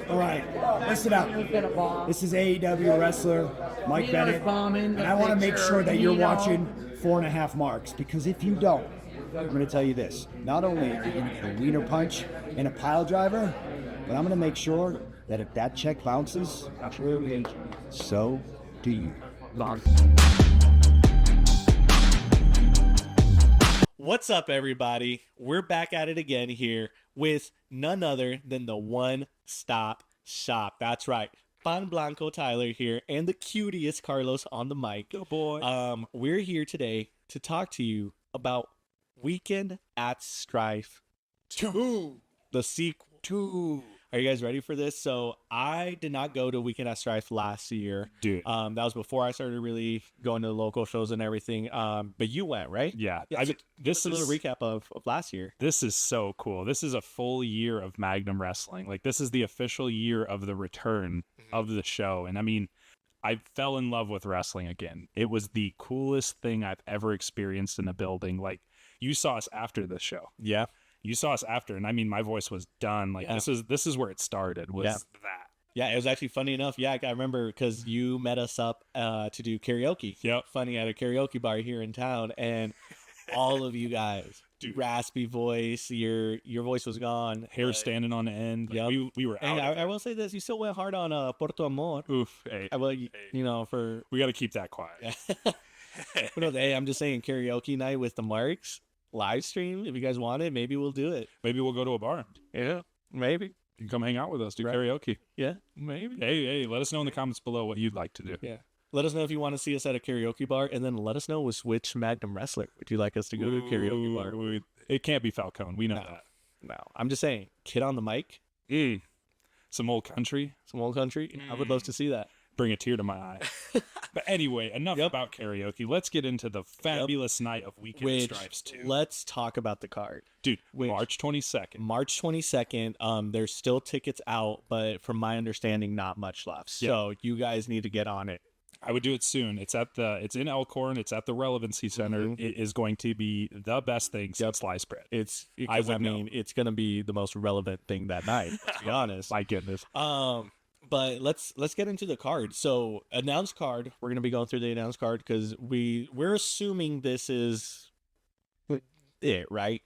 All right, listen up. This is AEW wrestler Mike Bennett, and I want to make sure that you're watching 4.5 marks, because if you don't, I'm going to tell you this. Not only are you going to get a wiener punch and a pile driver, but I'm going to make sure that if that check bounces, so do you. What's up, everybody? We're back at it again here with none other than the one-stop shop. That's right. Blanco Tylor here and the cutiest Carlos on the mic. Good boy. We're here today to talk to you about Weekend at Strife 2, the sequel. 2. Are you guys ready for this? So I did not go to Weekend at Strife last year. Dude. That was before I started really going to the local shows and everything. But you went, right? Yeah. This is a little recap of last year. This is so cool. This is a full year of Magnum Wrestling. Like, this is the official year of the return of the show. And I mean, I fell in love with wrestling again. It was the coolest thing I've ever experienced in a building. Like, you saw us after the show. Yeah. You saw us after, and I mean, my voice was done. Like, this is where it started, was that. Yeah, it was actually funny enough. Yeah, I remember because you met us up to do karaoke. Yep. Funny, at a karaoke bar here in town, and all of you guys, raspy voice, your voice was gone. Hair standing on end. Like, we were out. And I will say this, you still went hard on Porto Amor. Oof. Hey, you know, for... We got to keep that quiet. Who knows? Hey, I'm just saying, karaoke night with the Marks. Live stream, if you guys want it, maybe we'll do it. Maybe we'll go to a bar. Yeah, maybe. You can come hang out with us, do karaoke. Yeah, maybe. Hey, let us know in the comments below what you'd like to do. Yeah. Let us know if you want to see us at a karaoke bar, and then let us know with which Magnum wrestler would you like us to go to a karaoke bar. It can't be Falcone. We know that. No, I'm just saying, kid on the mic. Some old country. I would love to see that. Bring a tear to my eye. But anyway, enough about karaoke. Let's get into the fabulous night of Weekend Stripes 2. Let's talk about the card. Dude, March 22nd. March 22nd. There's still tickets out, but from my understanding, not much left. So you guys need to get on it. I would do it soon. It's in Elkhorn. It's at the Relevancy Center. It is going to be the best thing since sliced bread. It's going to be the most relevant thing that night, to be honest. My goodness. But let's get into the card. So, announced card. We're gonna be going through the announced card because we're assuming this is it, right?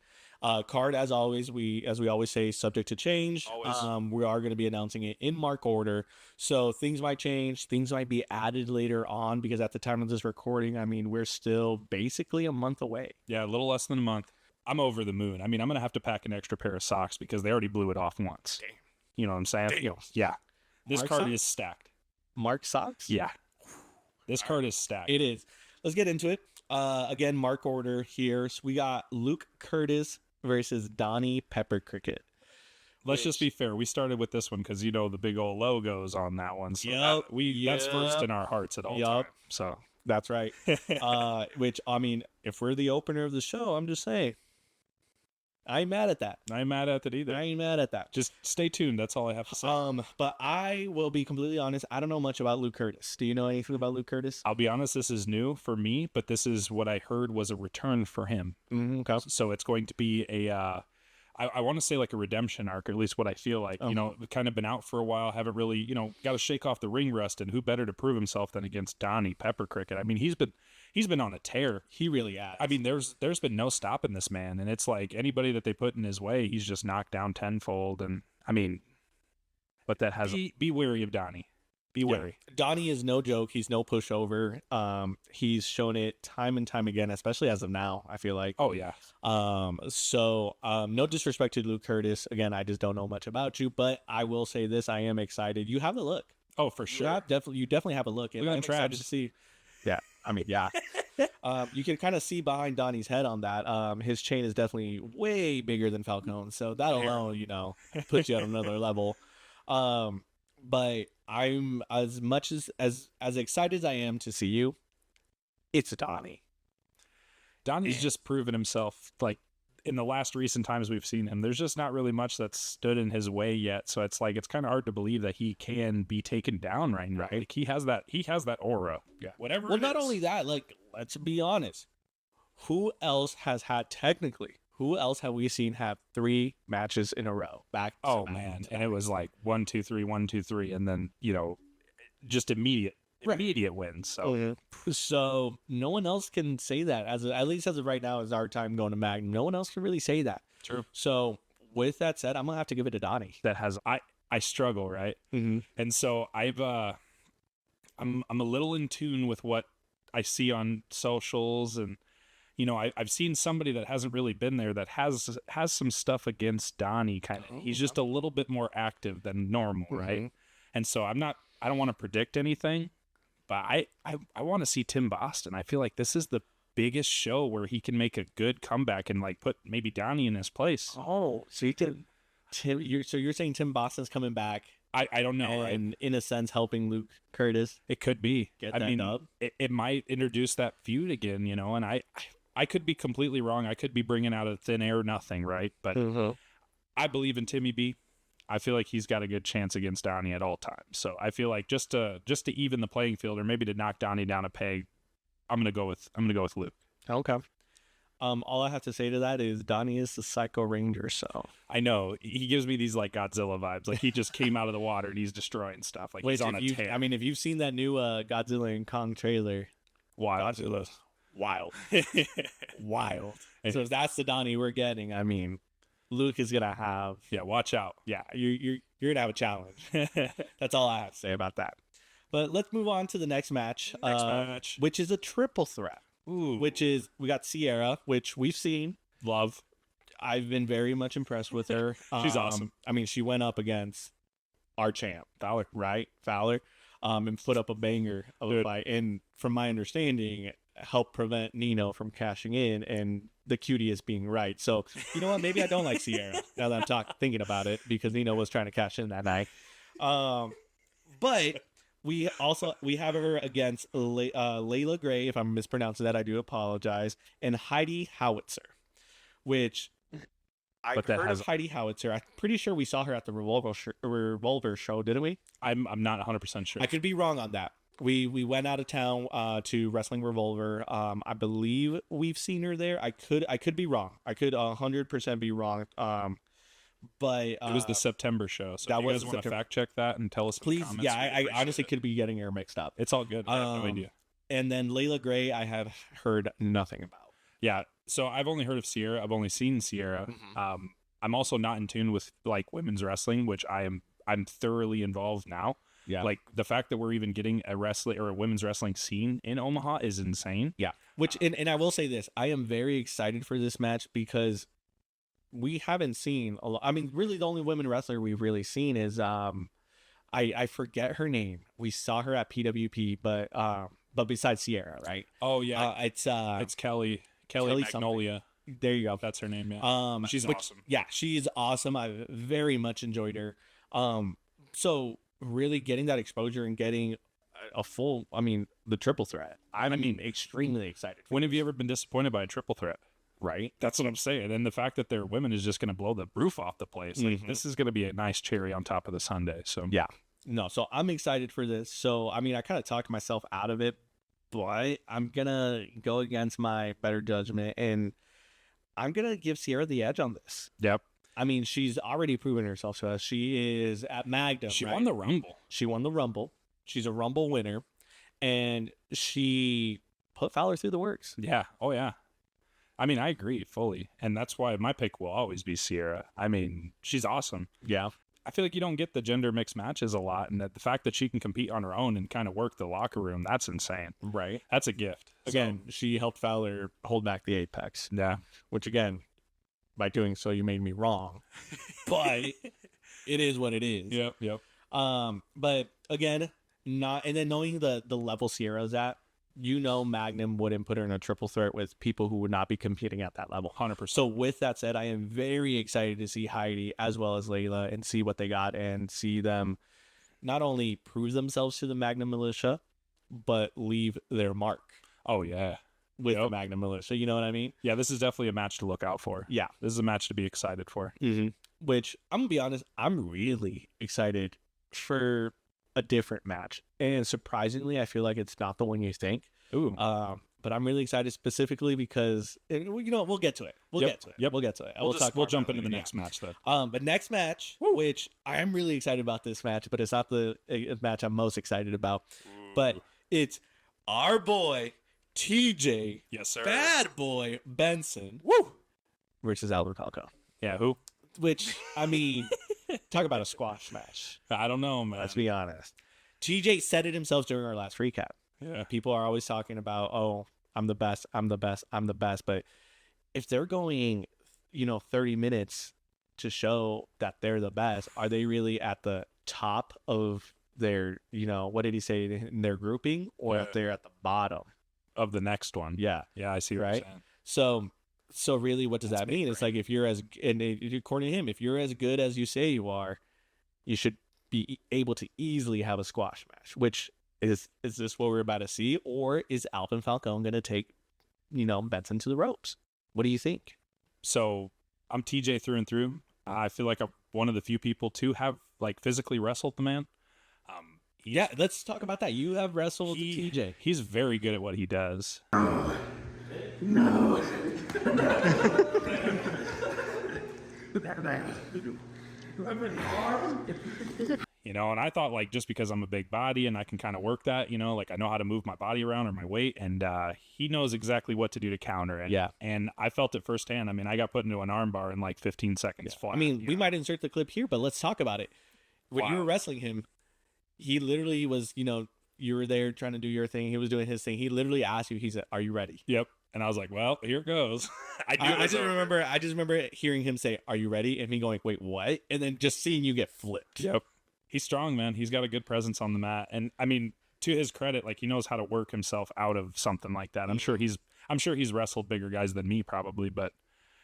Card, as always, we always say, subject to change. Always. We are going to be announcing it in mark order, so things might change. Things might be added later on because at the time of this recording, I mean, we're still basically a month away. Yeah, a little less than a month. I'm over the moon. I mean, I'm gonna have to pack an extra pair of socks because they already blew it off once. Damn. You know what I'm saying? Damn. Yeah. This Mark card socks? is stacked. Mark socks? Yeah. This card is stacked. It is. Let's get into it. Again, mark order here. So we got Luke Curtis versus Donnie Pepper Cricket. Let's just be fair. We started with this one because, you know, the big old logos on that one. So that's first in our hearts at all time. So that's right. Which, I mean, if we're the opener of the show, I'm just saying, I ain't mad at that. I ain't mad at it either. I ain't mad at that. Just stay tuned. That's all I have to say. But I will be completely honest. I don't know much about Luke Curtis. Do you know anything about Luke Curtis? I'll be honest. This is new for me, but this is what I heard was a return for him. Okay. So it's going to be I want to say like a redemption arc, or at least what I feel like. You know, kind of been out for a while, haven't really, you know, got to shake off the ring rust, and who better to prove himself than against Donnie Pepper Cricket? I mean, he's been on a tear. He really has. I mean, there's been no stopping this man, and it's like anybody that they put in his way, he's just knocked down tenfold. And I mean, but that has be wary of Donnie. Be wary. Donnie is no joke. He's no pushover. He's shown it time and time again, especially as of now, I feel like. Oh, yeah. So no disrespect to Luke Curtis. Again, I just don't know much about you, but I will say this. I am excited. You have the look. Oh, for sure. You definitely have a look. Look, I'm excited to see. Yeah. I mean, yeah. You can kind of see behind Donnie's head on that. His chain is definitely way bigger than Falcone. So that alone, you know, puts you at another level. But I'm as much as excited as I am to see you. It's Donnie. Donnie's just proven himself, like, in the last recent times we've seen him. There's just not really much that's stood in his way yet. So it's like, it's kind of hard to believe that he can be taken down right now. Like, he has that aura. Yeah. Whatever. Well, not only that, like, let's be honest. Who else has had who else have we seen have 3 matches in a row back? Oh man, and it was like 1, 2, 3, 1, 2, 3, and then just immediate wins. So So no one else can say that at least as of right now is our time going to Magnum. No one else can really say that. True. So with that said, I'm gonna have to give it to Donnie. That has I struggle, right? And so I'm a little in tune with what I see on socials, and I've seen somebody that hasn't really been there that has some stuff against Donnie. Kind of, he's just a little bit more active than normal, right? And so I don't want to predict anything, but I want to see Tim Boston. I feel like this is the biggest show where he can make a good comeback and like put maybe Donnie in his place. Oh, so you're saying Tim Boston's coming back? I don't know, and in a sense helping Luke Curtis. It could be. Get that dub. It might introduce that feud again, and I could be completely wrong. I could be bringing out of thin air nothing, right? But I believe in Timmy B. I feel like he's got a good chance against Donnie at all times. So I feel like just to even the playing field, or maybe to knock Donnie down a peg, I'm gonna go with Luke. Okay. All I have to say to that is Donnie is the Psycho Ranger. So I know he gives me these like Godzilla vibes. Like he just came out of the water and he's destroying stuff. Like he's on a tear. I mean, if you've seen that new Godzilla and Kong trailer, Godzilla's wild, wild. So if that's the Donnie we're getting, I mean, Luke is gonna have. Yeah, watch out. Yeah, you're gonna have a challenge. That's all I have to say about that. But let's move on to the next match. Which is a triple threat. Ooh. Which is, we got Sierra, which we've seen. Love. I've been very much impressed with her. She's awesome. I mean, she went up against our champ, Fowler, right? Fowler, and put up a banger of a fight. And from my understanding, helped prevent Nino from cashing in and the Cutiest being right. So, you know what? Maybe I don't like Sierra now that I'm thinking about it, because Nino was trying to cash in that night. But we have her against Layla Gray. If I'm mispronouncing that, I do apologize. And Heidi Howitzer, which I've heard of Heidi Howitzer. I'm pretty sure we saw her at the Revolver show, didn't we? I'm not 100% sure. I could be wrong on that. We went out of town to Wrestling Revolver. I believe we've seen her there. I could be wrong. I could 100% be wrong. But it was the September show, so if you guys want to fact check that and tell us, please. Yeah, I honestly could be getting her mixed up. It's all good. I have no idea. And then Layla Gray, I have heard nothing about. Yeah, so I've only heard of Sierra. I've only seen Sierra. I'm also not in tune with like women's wrestling, which I'm thoroughly involved now. Yeah, like the fact that we're even getting a wrestling or a women's wrestling scene in Omaha is insane. Yeah, which and I will say this, I am very excited for this match because we haven't seen a lot. I mean, really, the only women wrestler we've really seen is I forget her name. We saw her at PWP, but besides Sierra, right? Oh yeah, it's Kelly Magnolia. Something. There you go. That's her name. Yeah. She's awesome. Yeah, she's awesome. I very much enjoyed her. So really getting that exposure and getting a full, the triple threat. I'm extremely excited. When have you ever been disappointed by a triple threat? Right. That's what I'm saying. And the fact that they're women is just going to blow the roof off the place. Like, this is going to be a nice cherry on top of the sundae. So yeah, no. So I'm excited for this. So, I kind of talked myself out of it, but I'm going to go against my better judgment and I'm going to give Sierra the edge on this. Yep. She's already proven herself to us. She is at Magnum. She won the Rumble. She won the Rumble. She's a Rumble winner and she put Fowler through the works. Yeah. Oh yeah. I agree fully. And that's why my pick will always be Sierra. She's awesome. Yeah. I feel like you don't get the gender mixed matches a lot. And that the fact that she can compete on her own and kind of work the locker room, that's insane. Right. That's a gift. Again, she helped Fowler hold back the Apex. Yeah. Which, again, by doing so, you made me wrong. But it is what it is. Yep. But, again, and then knowing the level Sierra's at, Magnum wouldn't put her in a triple threat with people who would not be competing at that level. 100%. So with that said, I am very excited to see Heidi as well as Layla and see what they got and see them not only prove themselves to the Magnum Militia, but leave their mark. Oh, yeah. With the Magnum Militia. You know what I mean? Yeah, this is definitely a match to look out for. Yeah. This is a match to be excited for. Which, I'm going to be honest, I'm really excited for a different match. And surprisingly, I feel like it's not the one you think. Ooh. but I'm really excited specifically because we'll get to it. We'll get to it. Yep. We'll get to it. We'll jump into the next match then. But next match, which I am really excited about this match, but it's not the match I'm most excited about. But it's our boy TJ, Yes, sir. Bad Boy Benson, versus Albert Falco. Yeah, who? Which, I mean, talk about a squash match. I don't know, man. Let's be honest. TJ said it himself during our last recap. Yeah. People are always talking about, oh, I'm the best, I'm the best, I'm the best. But if they're going, 30 minutes to show that they're the best, are they really at the top of their, what did he say, in their grouping, or if they're at the bottom Of the next one. Yeah. Yeah, I see what Right? you're saying. So really, what does that mean? It's like, if you're according to him, if you're as good as you say you are, you should be able to easily have a squash match. Which is this what we're about to see, or is Alvin Falcone going to take, Benson to the ropes? What do you think? So I'm TJ through and through. I feel like I'm one of the few people to have physically wrestled the man. Yeah, let's talk about that. You have wrestled TJ. He's very good at what he does. No. And I thought just because I'm a big body and I can kind of work that, I know how to move my body around or my weight, and he knows exactly what to do to counter. And, Yeah. And I felt it firsthand. I mean, I got put into an armbar in 15 seconds flat. I mean, we might insert the clip here, but let's talk about it. When you were wrestling him, he literally was, you were there trying to do your thing. He was doing his thing. He literally asked you, he said, "Are you ready?" Yep. And I was like, well, here goes. I just remember hearing him say, "Are you ready?" And me going, "Wait, what?" And then just seeing you get flipped. Yep. He's strong, man. He's got a good presence on the mat. And I mean, to his credit, he knows how to work himself out of something like that. I'm sure he's wrestled bigger guys than me probably, but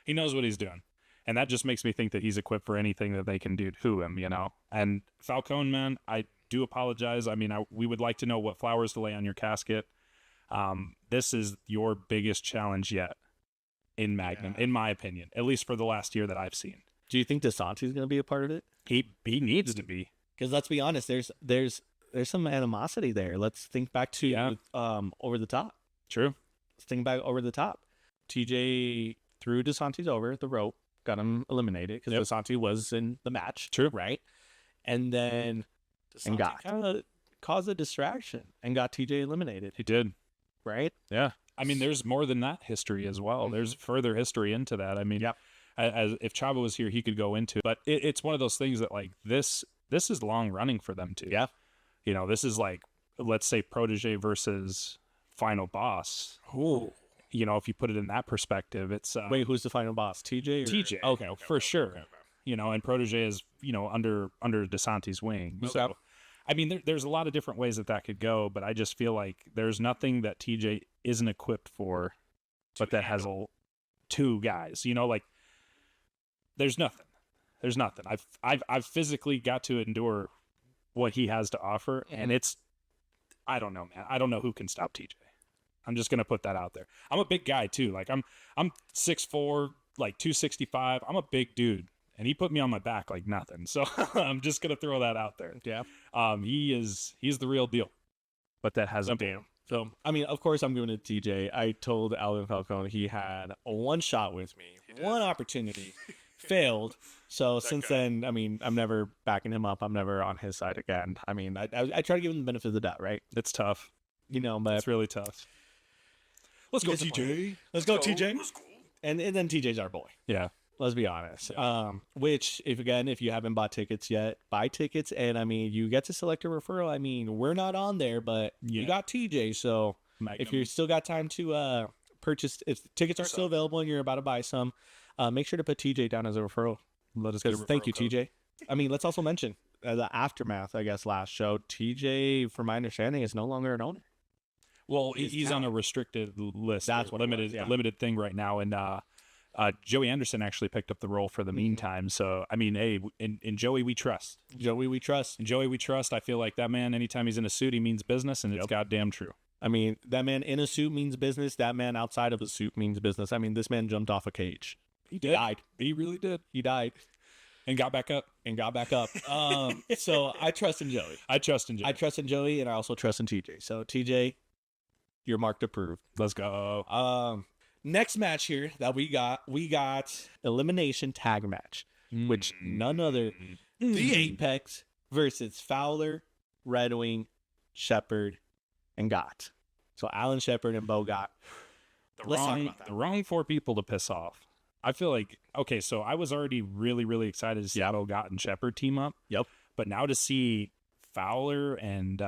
he knows what he's doing. And that just makes me think that he's equipped for anything that they can do to him, And Falcone, man, I do apologize. I mean, we would like to know what flowers to lay on your casket. This is your biggest challenge yet in Magnum, in my opinion, at least for the last year that I've seen. Do you think DeSanti's going to be a part of it? He needs to be. Because let's be honest, there's some animosity there. Let's think back to Over the Top. True. Let's think back Over the Top. TJ threw DeSantis over the rope, got him eliminated because DeSantis was in the match. True. Right? And then got kind of caused a distraction and got TJ eliminated. He did. Right? Yeah. I mean, there's more than that history as well. There's further history into that. I mean, as if Chavo was here, he could go into it. But it's one of those things that this is long running for them too. Yeah. This is let's say Protege versus Final Boss. Ooh. If you put it in that perspective, it's wait, who's the final boss? TJ? TJ. Okay, for sure. And Protege is, under DeSanti's wing. Okay. So, I mean, there's a lot of different ways that could go, but I just feel like there's nothing that TJ isn't equipped for, but that has two guys. There's nothing. There's nothing. I've physically got to endure what he has to offer, and I don't know, man. I don't know who can stop TJ. I'm just gonna put that out there. I'm a big guy too. I'm 6'4", 265. I'm a big dude, and he put me on my back like nothing. So I'm just gonna throw that out there. Yeah. He's the real deal, but that has Damn. So, I mean, of course, I'm going to TJ. I told Alvin Falcone he had one shot with me, one opportunity, failed. So since then, I mean, I'm never backing him up. I'm never on his side again. I mean, I try to give him the benefit of the doubt, right? It's tough. But It's really tough. let's go, TJ. Let's go, TJ. And then TJ's our boy. Yeah. Let's be honest. Which, if you haven't bought tickets yet, buy tickets. And I mean, you get to select a referral. I mean, we're not on there, but you got TJ. So if you still got time to purchase, if tickets are still available and you're about to buy some, make sure to put TJ down as a referral. Let us get a Thank you, referral code. TJ. I mean, let's also mention the aftermath. I guess last show, TJ, from my understanding, is no longer an owner. Well, he's on a restricted list. That's what it was, yeah. limited thing right now, and Joey Anderson actually picked up the role for the meantime. So I mean, hey, in Joey we trust. Joey, we trust. In Joey we trust. I feel like that man, anytime he's in a suit, he means business, and it's goddamn true. I mean, that man in a suit means business. That man outside of a suit means business. I mean, this man jumped off a cage. He did. Died. He really did. He died. And got back up. So I trust in Joey. I trust in Joey. I trust in Joey, and I also trust in TJ. So TJ, You're marked approved. Let's go. Next match here that we got elimination tag match, which none other the Apex versus Fowler, Red Wing, Shepard, and Gott. So Alan Shepard and Bo Gott. Let's talk about that. The wrong 4 people to piss off. I feel like, okay, so I was already really, really excited to see Bo Gott and Shepard team up. Yep. But now to see Fowler and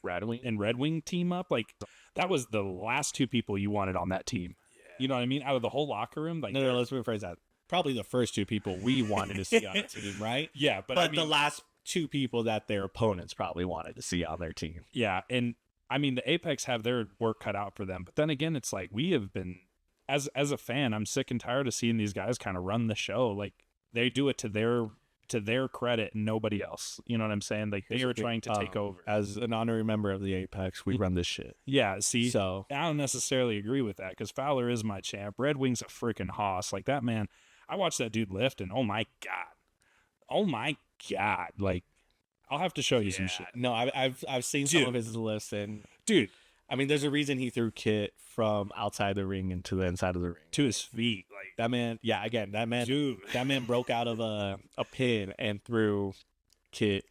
Red Wing team up, like that was the last 2 people you wanted on that team. Yeah. You know what I mean? Out of the whole locker room. Like, no, let's rephrase that. Probably the first 2 people we wanted to see on the team, right? Yeah, but I mean, the last 2 people that their opponents probably wanted to see on their team. Yeah, and I mean the Apex have their work cut out for them. But then again, it's like we have been, as a fan, I'm sick and tired of seeing these guys kind of run the show. Like they do it to their credit and nobody else. You know what I'm saying? Like they are trying to take over. As an honorary member of the Apex, we run this shit. Yeah, see, so I don't necessarily agree with that because Fowler is my champ. Red Wing's a freaking hoss. Like that man, I watched that dude lift and oh my god, like I'll have to show you some shit. No, I've seen some of his lifts and dude. I mean, there's a reason he threw Kit from outside the ring into the inside of the ring. To his feet. Like that man, that man broke out of a pin and threw Kit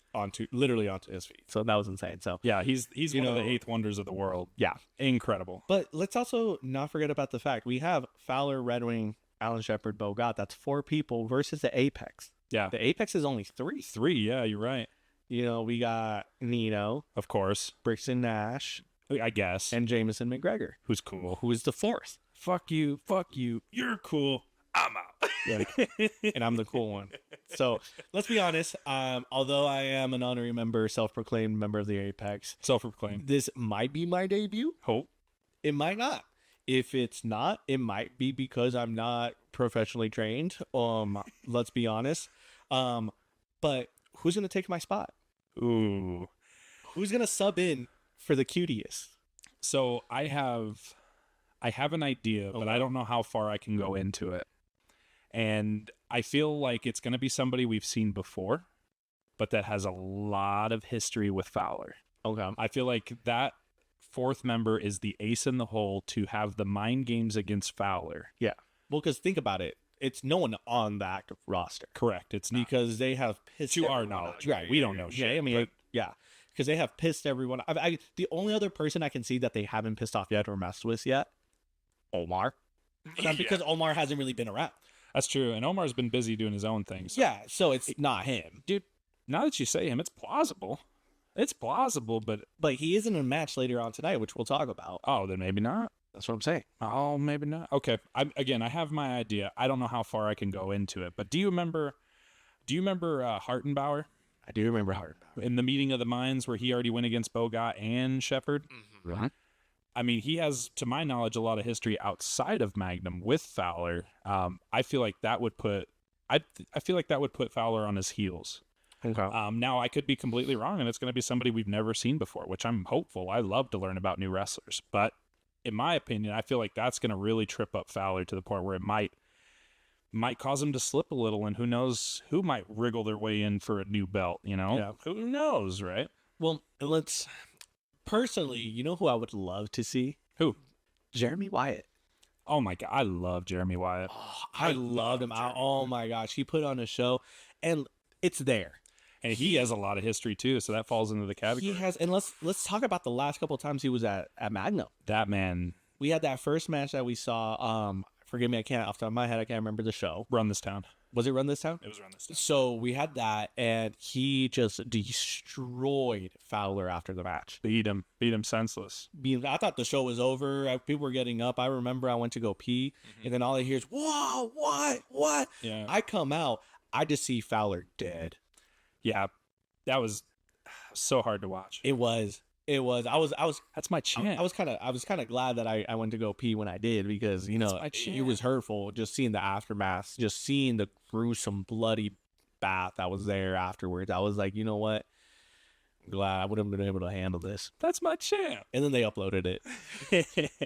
literally onto his feet. So that was insane. So yeah, he's one of the 8th wonders of the world. Yeah. Incredible. But let's also not forget about the fact we have Fowler, Red Wing, Alan Shepard, Bo Gott. That's 4 people versus the Apex. Yeah. The Apex is only 3. 3, yeah, you're right. You know, we got Nino, of course, Brixton Nash, I guess, and Jameson McGregor, who's cool. Who is the 4th? Fuck you. You're cool. I'm out. Yeah, and I'm the cool one. So let's be honest. Although I am an honorary member, self-proclaimed member of the Apex, this might be my debut. Hope it might not. If it's not, it might be because I'm not professionally trained. Let's be honest. But who's gonna take my spot? Ooh, who's gonna sub in for the Cutiest? So I have an idea, but I don't know how far I can go into it. And I feel like it's gonna be somebody we've seen before, but that has a lot of history with Fowler. Okay, I feel like that 4th member is the ace in the hole to have the mind games against Fowler. Yeah. Well, because think about it. It's no one on the active roster. Correct. It's not. Because they have pissed to our knowledge. Right. We don't know shit. Yeah, I mean, because they have pissed everyone. The only other person I can see that they haven't pissed off yet or messed with yet, Omar. That's because Omar hasn't really been around. That's true. And Omar's been busy doing his own thing. So. Yeah, so it's not him. Dude, now that you say him, it's plausible. It's plausible, but he is in a match later on tonight, which we'll talk about. Oh, then maybe not. That's what I'm saying. Oh, maybe not. Okay. I have my idea. I don't know how far I can go into it, but do you remember Hartenbauer? I do remember Hartenbauer. In the meeting of the minds where he already went against Bo Gott and Shepard? Mm-hmm. Right. I mean, he has, to my knowledge, a lot of history outside of Magnum with Fowler. I feel like that would put Fowler on his heels. Okay. Now, I could be completely wrong, and it's going to be somebody we've never seen before, which I'm hopeful. I love to learn about new wrestlers. But in my opinion, I feel like that's going to really trip up Fowler to the point where it might cause him to slip a little, and who knows who might wriggle their way in for a new belt, you know? Yeah. Who knows, right? Well, personally, you know who I would love to see? Who? Jeremy Wyatt. Oh, my God. I love Jeremy Wyatt. Oh, I loved him. Oh, my gosh. He put on a show, and it's there. And he has a lot of history too, so that falls into the category. He has, and let's talk about the last couple of times he was at Magnum. That man. We had that first match that we saw. Forgive me, off the top of my head, I can't remember the show. Run This Town. Was it Run This Town? It was Run This Town. So we had that, and he just destroyed Fowler after the match. Beat him senseless. I thought the show was over. People were getting up. I remember I went to go pee, and then all I hear is, "Whoa, what?" Yeah. I come out, I just see Fowler dead. Yeah, that was so hard to watch. It was. I was. That's my champ. I was kind of glad that I went to go pee when I did, because it was hurtful just seeing the aftermath, just seeing the gruesome bloody bath that was there afterwards. I was like, you know what? I'm glad I would have been able to handle this. That's my champ. And then they uploaded it,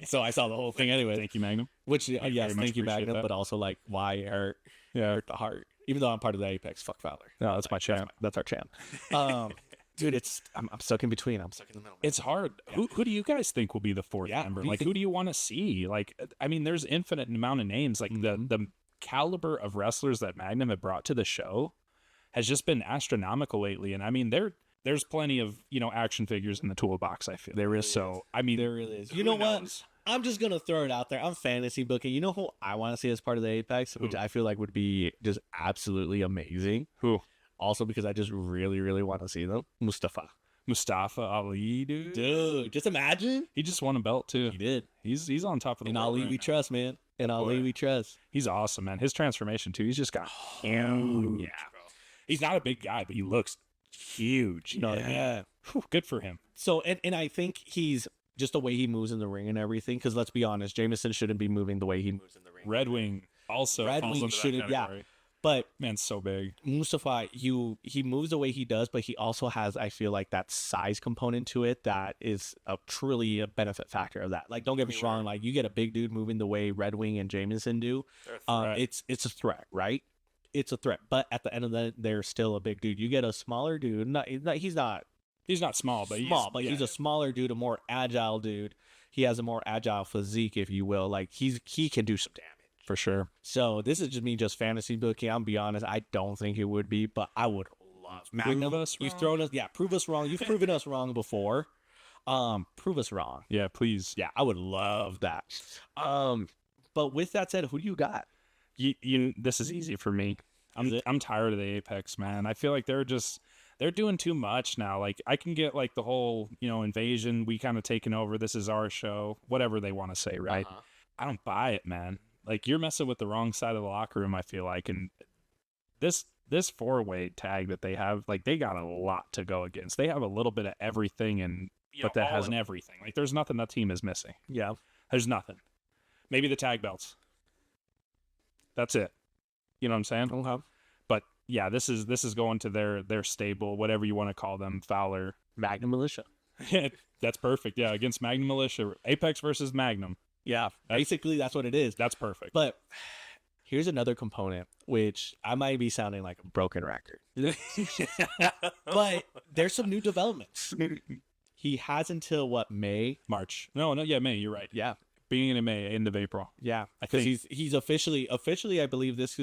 so I saw the whole thing anyway. Thank you, Magnum. Which yes, thank you, Magnum. That. But also like, why it hurt? Yeah, hurt the heart. Even though I'm part of the Apex, fuck Fowler. No, that's my champ. That's our champ. Dude, I'm stuck in between. I'm stuck in the middle. It's hard. Yeah. Who do you guys think will be the fourth member? Like, who do you want to see? Like, I mean, there's infinite amount of names. Like the caliber of wrestlers that Magnum have brought to the show has just been astronomical lately. And I mean, there's plenty of, action figures in the toolbox, I feel. There is. So, I mean, there really is. You know what? I'm just going to throw it out there. I'm fantasy booking. You know who I want to see as part of the Apex, which I feel like would be just absolutely amazing? Who? Also because I just really, really want to see them. Mustafa Ali, dude. Dude, just imagine. He just won a belt, too. He did. He's on top of the world. Ali we trust, man. In Ali we trust. He's awesome, man. His transformation, too. He's just got huge. Yeah. He's not a big guy, but he looks huge. You know what I mean? Whew, good for him. So, and I think he's just the way he moves in the ring and everything, because let's be honest, Jameson shouldn't be moving the way he moves in the ring. Red Wing also. Red Wing shouldn't, But man's so big. Mustafa, he moves the way he does, but he also has, I feel like, that size component to it that is truly a benefit factor of that. Like, don't get me wrong, like you get a big dude moving the way Red Wing and Jameson do, it's a threat, right? It's a threat, but at the end of the day, they're still a big dude. You get a smaller dude, he's not small, but he's a smaller dude, a more agile dude. He has a more agile physique, if you will. Like he can do some damage. For sure. So this is just me fantasy booking. I'll be honest, I don't think it would be, but I would love Magnum. Prove us wrong. You've proven us wrong before. Prove us wrong. Yeah, please. Yeah, I would love that. But with that said, who do you got? This is easy for me. I'm tired of the Apex, man. I feel like they're doing too much now. Like I can get like the whole, invasion, we kind of taking over, this is our show, whatever they want to say, right? I don't buy it, man. Like you're messing with the wrong side of the locker room, I feel like. And this 4-way tag that they have, like they got a lot to go against. They have a little bit of everything, but that has everything. Like there's nothing that team is missing. Yeah, there's nothing. Maybe the tag belts. That's it. You know what I'm saying? Okay. But yeah, this is going to their stable, whatever you want to call them. Fowler, Magnum Militia. That's perfect. Yeah, against Magnum Militia, Apex versus Magnum. Yeah, basically that's what it is. That's perfect. But here's another component, which I might be sounding like a broken record. But there's some new developments. He has until May? March. No, yeah, May. You're right. Yeah. Beginning of May, end of April. Yeah, because he's officially, I believe this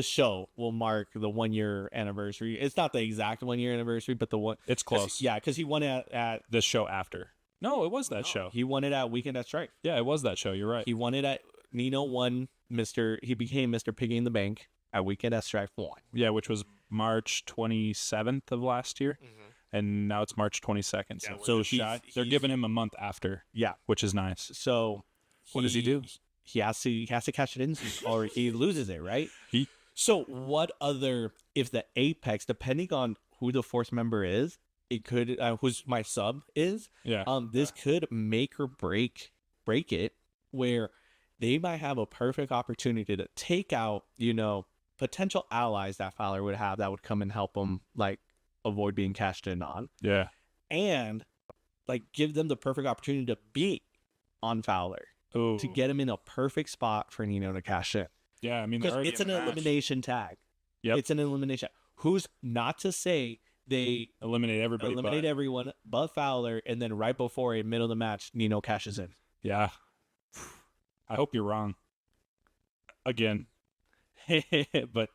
show will mark the 1 year anniversary. It's not the exact 1 year anniversary, but the one. It's close. Yeah, because he won it at this show after. No, it was that show. He won it at Weekend at Strife. Yeah, it was that show. You're right. He won it at Nino won he became Mr. Piggy in the Bank at Weekend at Strife 1. Yeah, which was March 27th of last year. And now it's March 22nd. So they're giving him a month after. Yeah, which is nice. So what does he do? He has to catch it in, or he loses it, right? So what other, if the Apex, depending on who the fourth member is, it could who's my sub is. Yeah. This could make or break it, where they might have a perfect opportunity to take out, potential allies that Fowler would have that would come and help him, like, avoid being cashed in on. Yeah. And like give them the perfect opportunity to beat on Fowler. Ooh. To get him in a perfect spot for Nino to cash in. Yeah, I mean, because it's an elimination tag. Yep. It's an elimination. Who's not to say they eliminate everyone but Fowler, and then right before a middle of the match, Nino cashes in. Yeah. I hope you're wrong. Again. But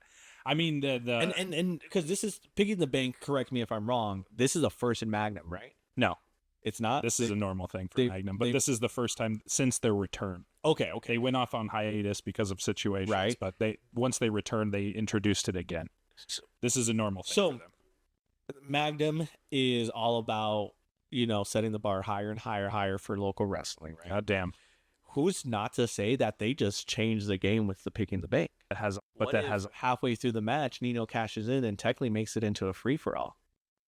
I mean and because this is Piggy in the Bank, correct me if I'm wrong, this is a first in Magnum, right? No. It's not? This is a normal thing for Magnum, but this is the first time since their return. Okay. They went off on hiatus because of situations, right? But once they returned, they introduced it again. This is a normal thing for them. Magnum is all about, setting the bar higher and higher for local wrestling, right? God damn. Who's not to say that they just changed the game with the Picking the Bank? Halfway through the match, Nino cashes in and technically makes it into a free-for-all.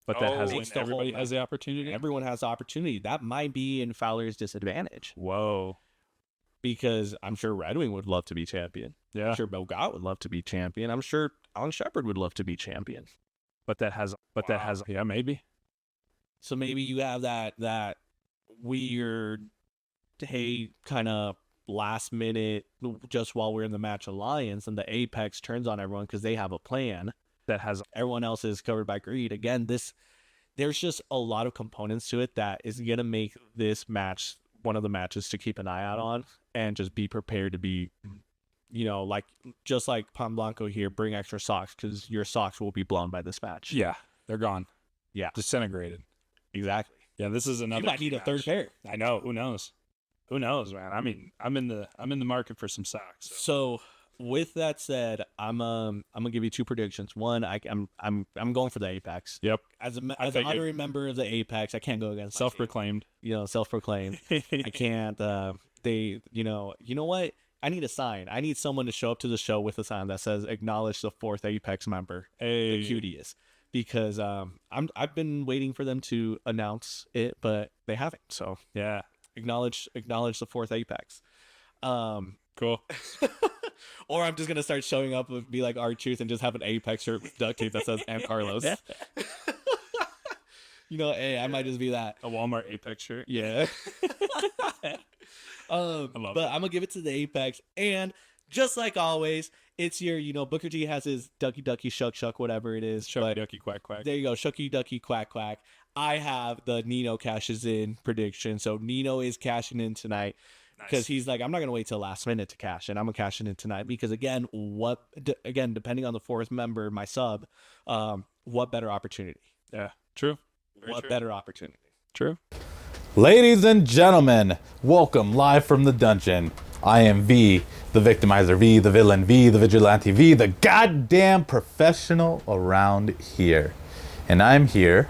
But everybody has the opportunity? Everyone has the opportunity. That might be in Fowler's disadvantage. Whoa. Because I'm sure Red Wing would love to be champion. Yeah. I'm sure Bogat would love to be champion. I'm sure Alan Shepard would love to be champion. Yeah, maybe. So maybe you have that weird, hey, kind of last minute, just while we're in the match alliance, and the Apex turns on everyone because they have a plan that has everyone else is covered by greed. Again, this there's just a lot of components to it that is gonna make this match one of the matches to keep an eye out on, and just be prepared to be, like just like Pan Blanco here, bring extra socks because your socks will be blown by this match. Yeah, they're gone. Yeah, disintegrated. exactly. Yeah, this is another. You might need a third pair. I know. Who knows? Who knows, man? I mean, I'm in the market for some socks. So with that said, I'm gonna give you two predictions. One, I'm going for the Apex. Yep. As an honorary member of the Apex, I can't go against Self-proclaimed. Self-proclaimed. I can't. You know what? I need a sign. I need someone to show up to the show with a sign that says "Acknowledge the fourth Apex member." Hey. The Cutiest. Because I've been waiting for them to announce it, but they haven't. So Yeah. acknowledge the fourth Apex. Cool. Or I'm just gonna start showing up and be like R-Truth and just have an Apex shirt with duct tape that says "M Carlos." Hey, I might just be that. A Walmart Apex shirt. Yeah. love but it. I'm gonna give it to the Apex, and just like always, it's your Booker T has his ducky ducky shuck shuck whatever it is. Shucky ducky quack quack. There you go, shucky ducky quack quack. I have the Nino cashes in prediction, so Nino is cashing in tonight. Because he's like, I'm not gonna wait till last minute to cash in. I'm gonna cash it in tonight because again, depending on the fourth member, my sub, what better opportunity? Yeah, true. Better opportunity? True. Ladies and gentlemen, welcome live from the dungeon. I am V, the victimizer V, the villain V, the vigilante V, the goddamn professional around here. And I'm here,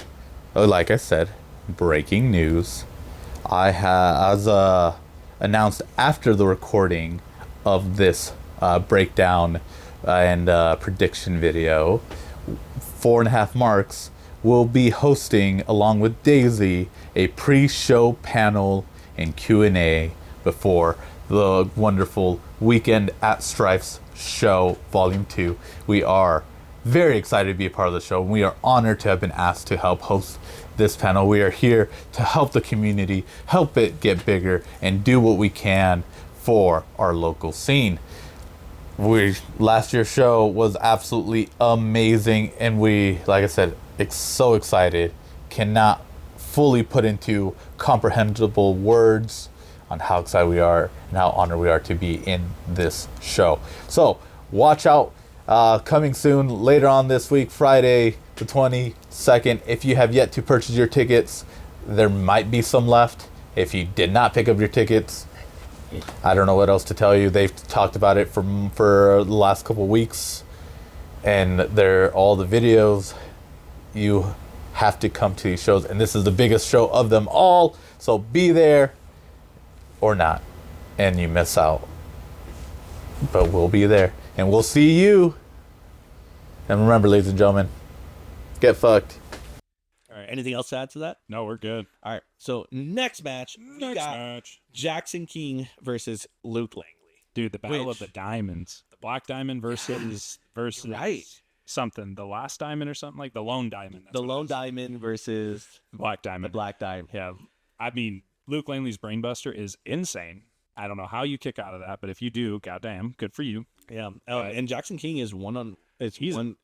like I said, breaking news. As announced after the recording of this breakdown and prediction video, 4.5 Marks will be hosting, along with Daisy, a pre-show panel and Q&A before the wonderful Weekend at Strife's show, Volume 2. We are very excited to be a part of the show, and we are honored to have been asked to help host this panel. We are here to help the community, help it get bigger, and do what we can for our local scene. Last year's show was absolutely amazing, and we, like I said, so excited, cannot fully put into comprehensible words on how excited we are and how honored we are to be in this show. So watch out, coming soon later on this week, Friday the 22nd. If you have yet to purchase your tickets, there might be some left. If you did not pick up your tickets, I don't know what else to tell you. They've talked about it for the last couple of weeks, and they're all the videos. You have to come to these shows, and this is the biggest show of them all, so be there or not, and you miss out. But we'll be there, and we'll see you. And remember, ladies and gentlemen, get fucked. All right. Anything else to add to that? No, we're good. All right. So next match, we got Jackson King versus Luke Langley. Dude, the battle of the diamonds. The black diamond versus right. Something. The last diamond or something, like the lone diamond. The lone diamond versus the black diamond. The black diamond. Yeah. I mean, Luke Langley's brainbuster is insane. I don't know how you kick out of that, but if you do, goddamn, good for you. Yeah. And Jackson King is one on one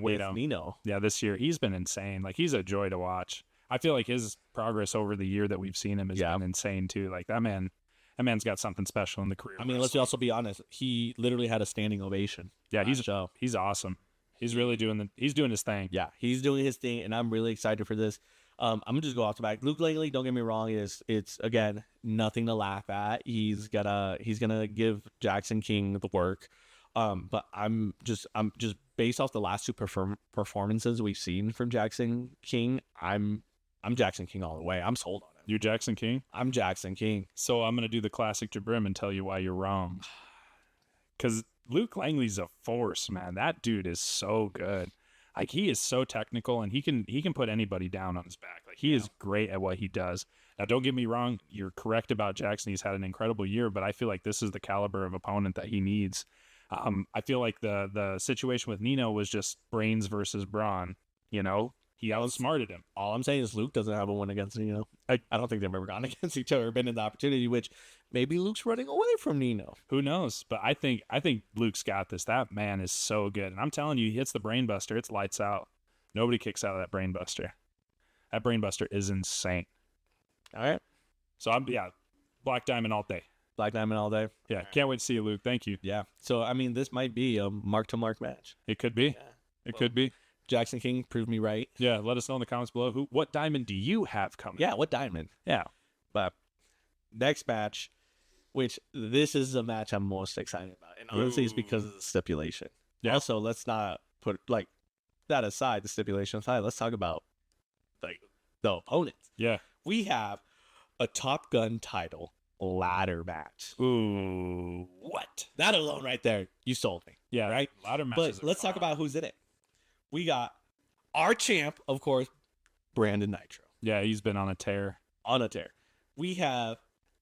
with Nino. Yeah, this year he's been insane. Like, he's a joy to watch. I feel like his progress over the year that we've seen him has been insane too. Like, that man's got something special in the career. I mean, let's also be honest. He literally had a standing ovation. Yeah, he's awesome. He's really doing his thing. Yeah, he's doing his thing, and I'm really excited for this. I'm gonna just go off the back. Luke Langley, don't get me wrong, it's again nothing to laugh at. He's gonna give Jackson King the work. But I'm just based off the last two performances we've seen from Jackson King. I'm Jackson King all the way. I'm sold on him. You Jackson King? I'm Jackson King. So I'm gonna do the classic Jabrim and tell you why you're wrong. Because Luke Langley's a force, man. That dude is so good. Like, he is so technical, and he can put anybody down on his back. Like, he is great at what he does. Now, don't get me wrong. You're correct about Jackson. He's had an incredible year, but I feel like this is the caliber of opponent that he needs. I feel like the situation with Nino was just brains versus brawn. You know, he outsmarted him. All I'm saying is Luke doesn't have a win against Nino. I don't think they've ever gone against each other or been in the opportunity, which maybe Luke's running away from Nino. Who knows? But I think Luke's got this. That man is so good. And I'm telling you, he hits the brain buster. It's lights out. Nobody kicks out of that brainbuster. That brainbuster is insane. All right. So Black Diamond all day. Black Diamond all day. Yeah, can't wait to see you, Luke. Thank you. Yeah. So, I mean, this might be a mark-to-mark match. It could be. It could be. Jackson King proved me right. Yeah, let us know in the comments below. What diamond do you have coming? Yeah, what diamond? Yeah. But next match, which this is a match I'm most excited about. And honestly, it's because of the stipulation. Yeah. Also, let's not put, like, that aside, the stipulation aside. Let's talk about, like, the opponents. Yeah. We have a Top Gun title ladder match. Ooh. What? That alone right there, you sold me. Yeah, Right? Ladder matches. But let's talk about who's in it. We got our champ, of course, Brandon Nitro, Yeah, he's been on a tear. on a tear. We have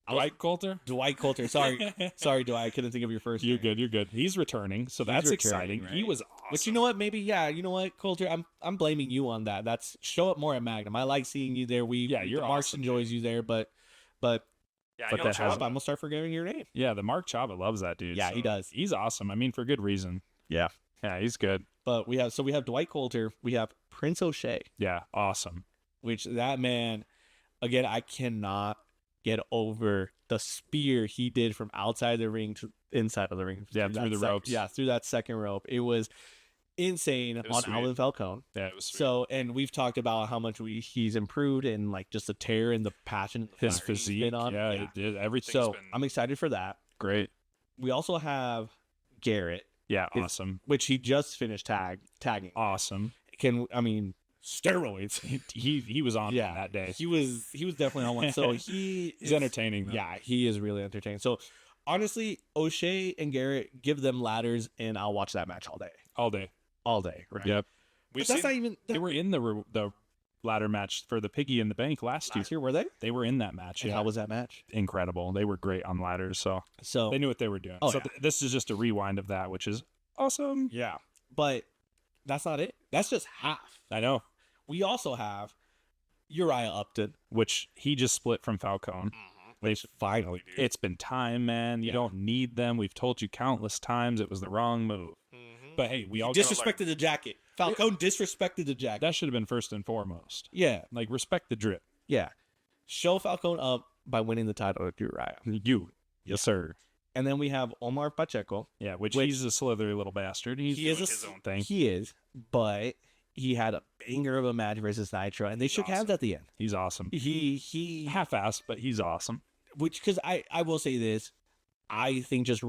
Dwight Coulter? Dwight Coulter. Sorry, sorry, Dwight. I couldn't think of your first You're name. good. You're good. He's returning, so that's returning, exciting. He right? was awesome. But you know what? Maybe, yeah. You know what, Coulter? I'm blaming you on that. That's show up more at Magnum. I like seeing you there. You're Marks awesome, enjoys you there, but Yeah, but that has, I'm gonna start forgetting your name. Yeah, the Mark Chaba loves that dude. Yeah, he does. He's awesome. I mean, for good reason. Yeah. Yeah, he's good. But we have Dwight Coulter. We have Prince O'Shea, Yeah, awesome. which that man, again, I cannot get over the spear he did from outside the ring to inside of the ring. Yeah, through the ropes. Yeah, through that second rope. It was insane was on sweet. Alvin Falcone. Yeah, it was sweet. So, and we've talked about how much he's improved and like just the tear and the passion, the his fire he's physique. been on. Yeah, it did. Everything's So been I'm excited for that. great. We also have Garrett, Yeah, It's- awesome. which he just finished tagging. Awesome. Steroids. He was on Yeah, that day. He was definitely on one. So He's is entertaining. Though. Yeah, he is really entertaining. So honestly, O'Shea and Garrett, give them ladders, and I'll watch that match all day. all day. Right. Yep. But that's not even. They were in the ladder match for the Piggy in the Bank last year. Last year, were they? They were in that match. And Yeah, how was that match? incredible. They were great on ladders, so So they knew what they were doing. Oh, so yeah. this is just a rewind of that, which is awesome. yeah, but that's not it. That's just half. I know. We also have Uriah Upton. Which he just split from Falcone. Which finally, dude. It's been time, man. You Yeah. don't need them. We've told you countless times it was the wrong move. But hey, we all gotta learn. Disrespected the jacket. Falcone disrespected the jacket. That should have been first and foremost. Yeah, Like, respect the drip. yeah. Show Falcone up by winning the title with Uriah. Yes, sir. And then we have Omar Pacheco. Yeah, which Which- he's a slithery little bastard. He's He is doing a his own thing. He is, but he had a banger of a match versus Nitro, and they shook hands at the end. He's awesome. He Half-assed, but he's awesome. which because I will say this, I think just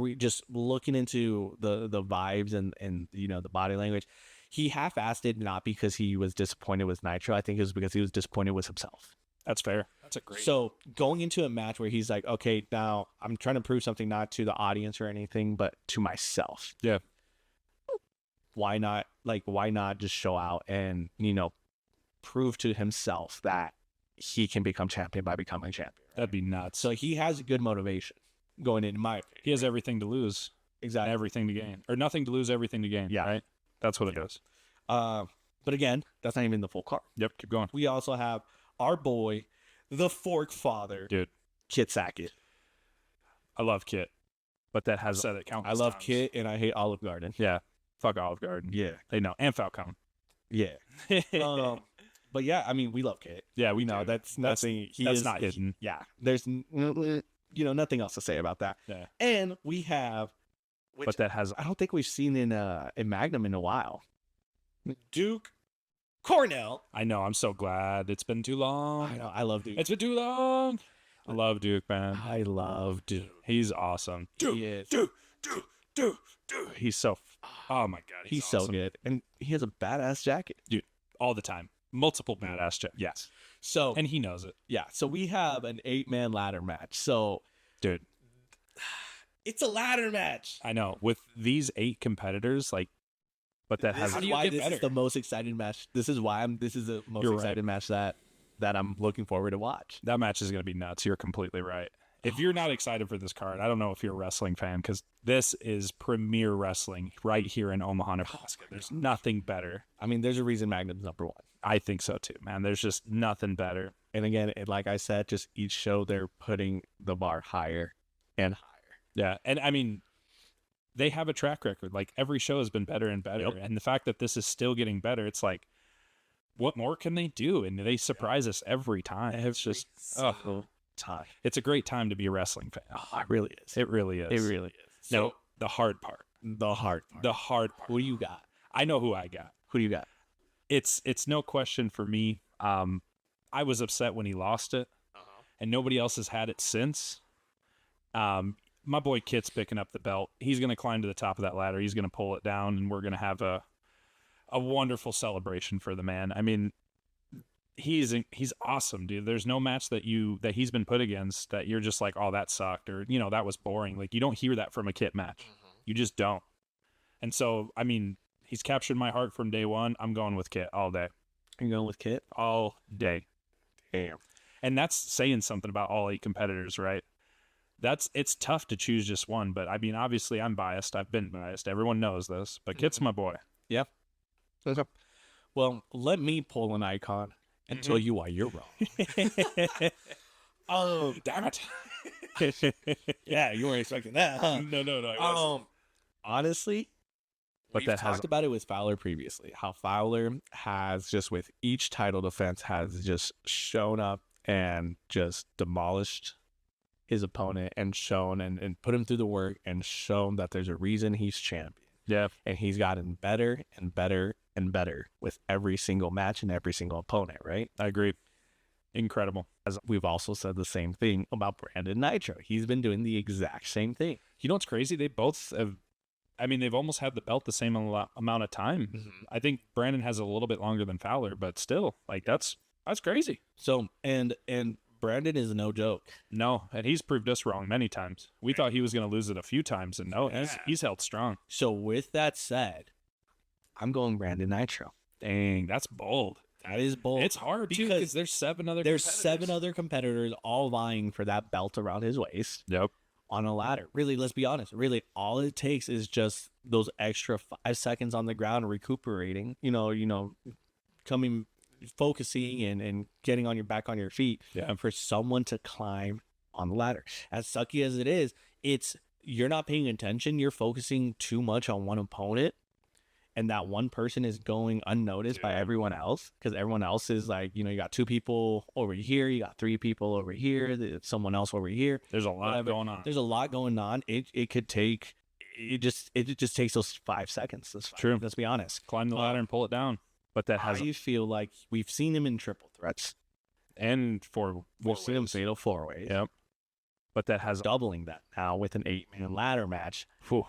looking into the vibes and you know the body language, he half-assed it not because he was disappointed with Nitro. I think it was because he was disappointed with himself. That's fair. That's a great. So going into a match where he's like, okay, now I'm trying to prove something not to the audience or anything, but to myself. Yeah. Why not? Like, why not just show out and prove to himself that he can become champion by becoming champion? That'd be nuts. So he has a good motivation going in my opinion. He has everything to lose, Exactly. everything to gain, or nothing to lose, everything to gain. Yeah. Right. That's what it is. But again, that's not even the full card. Yep. Keep going, We also have our boy, the Fork Father, dude. Kit Sackett. I love Kit, but that has said it I countless love times. Kit and I hate Olive Garden. Yeah. Fuck Olive Garden. Yeah. They know, and Falcone. Yeah. But yeah, I mean, we love Kit. Yeah, we No, do. that's nothing. That's not hidden. Yeah. There's nothing else to say about that. Yeah. And we have, which But that has I don't think we've seen in Magnum in a while, Duke Cornell. I know. I'm so glad. It's been too long. I know. I love Duke. It's been too long. I love Duke, man. I love Duke. He's awesome. He is. Duke. He's so. Oh my god. He's so awesome. good, and he has a badass jacket. all the time. Multiple badass checks. Yes. So And he knows it, yeah, so we have an 8-man ladder match. So dude. it's a ladder match. I know. With these 8 competitors, like, but that has. This is why this is the most exciting match. This is why this is the most You're exciting match that I'm looking forward to watch. That match is going to be nuts. You're completely right. If you're not excited for this card, I don't know if you're a wrestling fan, because this is premier wrestling right here in Omaha, Nebraska. There's nothing better. I mean, there's a reason Magnum's number 1. I think so too, man. There's just nothing better. And again, like I said, just each show they're putting the bar higher and higher. Yeah. And I mean, they have a track record. Like, every show has been better and better. Yep. And the fact that this is still getting better, it's like, what more can they do? And they surprise us every time. It's just time. it's a great time to be a wrestling fan. Oh, it really is. It really is. It really is. No, So, the hard part. the hard part. The hard part. Who do you got? I know who I got. Who do you got? It's no question for me. I was upset when he lost it, and nobody else has had it since. My boy Kit's picking up the belt. He's going to climb to the top of that ladder. He's going to pull it down, and we're going to have a wonderful celebration for the man. I mean, he's awesome, dude. There's no match that he's been put against that you're just like, oh, that sucked, or that was boring. Like, you don't hear that from a Kit match. You just don't. And so, I mean, he's captured my heart from day one. I'm going with Kit all day. You're going with Kit? All day. Damn. And that's saying something about all 8 competitors, right? It's tough to choose just one, but I mean, obviously I'm biased. I've been biased. Everyone knows this, but Kit's my boy. Yeah. Okay. Well, let me pull an icon and tell you why you're wrong. Oh, damn it. Yeah, you weren't expecting that, huh? No, I wasn't. Honestly, But we've that has talked about it with Fowler previously, how Fowler has just with each title defense has just shown up and just demolished his opponent and shown and put him through the work and shown that there's a reason he's champion. Yeah. And he's gotten better and better and better with every single match and every single opponent, right? I agree. Incredible. As we've also said the same thing about Brandon Nitro. He's been doing the exact same thing. You know what's crazy? They both have, I mean, they've almost had the belt the same amount of time. I think Brandon has a little bit longer than Fowler, but still, like, that's crazy. So, and Brandon is no joke. No, and he's proved us wrong many times. We thought he was going to lose it a few times, and no, he's held strong. So with that said, I'm going Brandon Nitro. Dang, that's bold. That is bold. It's hard, too, because there's 7 other There's competitors. 7 other competitors all vying for that belt around his waist. Yep. On a ladder. Really, let's be honest. Really, all it takes is just those extra 5 seconds on the ground recuperating, coming, focusing and getting on your back on your feet for someone to climb on the ladder. As sucky as it is, you're not paying attention. You're focusing too much on one opponent, and that one person is going unnoticed by everyone else because everyone else is like, you got 2 people over here, you got 3 people over here, someone else over here. There's a lot going on. There's a lot going on. It could take, it just takes those 5 seconds. True. Let's be honest. Climb the ladder and pull it down. But that has, How do you feel like we've seen him in triple threats? and for We've seen him fatal 4-ways. Yep. But that has, Doubling that now with an 8-man ladder match. whew,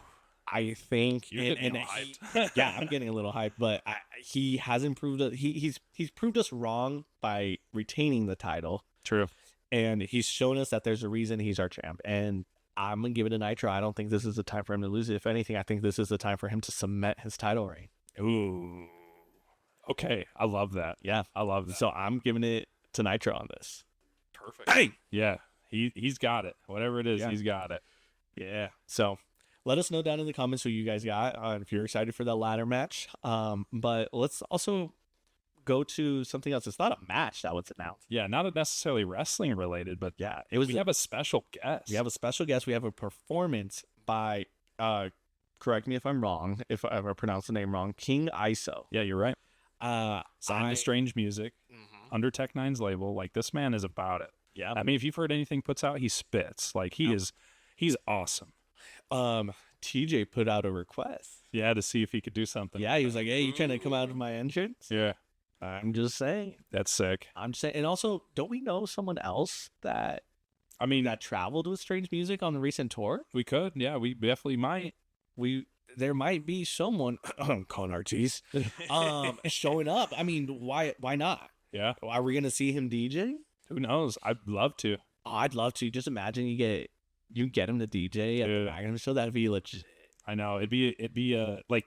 I think, You're getting all hyped. yeah, I'm getting a little hyped, but he has improved. He's proved us wrong by retaining the title, true. and he's shown us that there's a reason he's our champ. And I'm gonna give it a Nitro. I don't think this is the time for him to lose it. If anything, I think this is the time for him to cement his title reign. Ooh. Okay, I love that. Yeah, I love that. so I'm giving it to Nitro on this. Perfect. Hey, yeah, he's got it. Whatever it is, Yeah. he's got it. Yeah. So let us know down in the comments who you guys got, if you're excited for that ladder match. But let's also go to something else. It's not a match that was announced. Yeah, not necessarily wrestling related, but Yeah, it was. we have a special guest. We have a special guest. We have a performance by, correct me if I'm wrong, if I ever pronounce the name wrong, King ISO. Yeah, you're right. Signed to Strange Music under Tech Nine's label. Like, this man is about it. Yeah. I mean, if you've heard anything puts out, he spits. Like, he's awesome. TJ put out a request. Yeah, to see if he could do something. Yeah, he was like, "Hey, you trying to come out of my entrance?" Yeah, I'm just saying. that's sick. I'm just saying. And also, don't we know someone else that I mean, that traveled with Strange Music on the recent tour? we could. Yeah, we definitely might. There might be someone Con Artis showing up. I mean, why not? Yeah, Are we gonna see him DJ? who knows? I'd love to. Oh, I'd love to. Just imagine you get him to DJ at the Dude. Magnum show. That'd be legit. I know it'd be like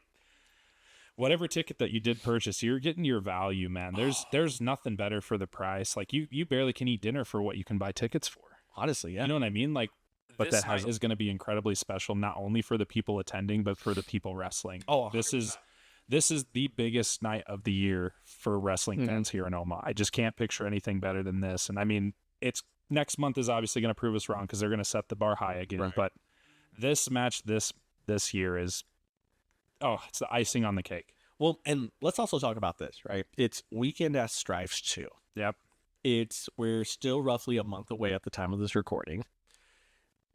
whatever ticket that you did purchase, you're getting your value, man. There's nothing better for the price. Like, you barely can eat dinner for what you can buy tickets for. Honestly, yeah. You know what I mean? Like, but This that is going to be incredibly special, not only for the people attending, but for the people wrestling. Oh, this is the biggest night of the year for wrestling fans here in Omaha. I just can't picture anything better than this. And I mean, it's next month is obviously going to prove us wrong because they're going to set the bar high again. Right. But this match this year is, it's the icing on the cake. Well, and let's also talk about this, right? It's weekend at Strife too. Yep. We're still roughly a month away at the time of this recording.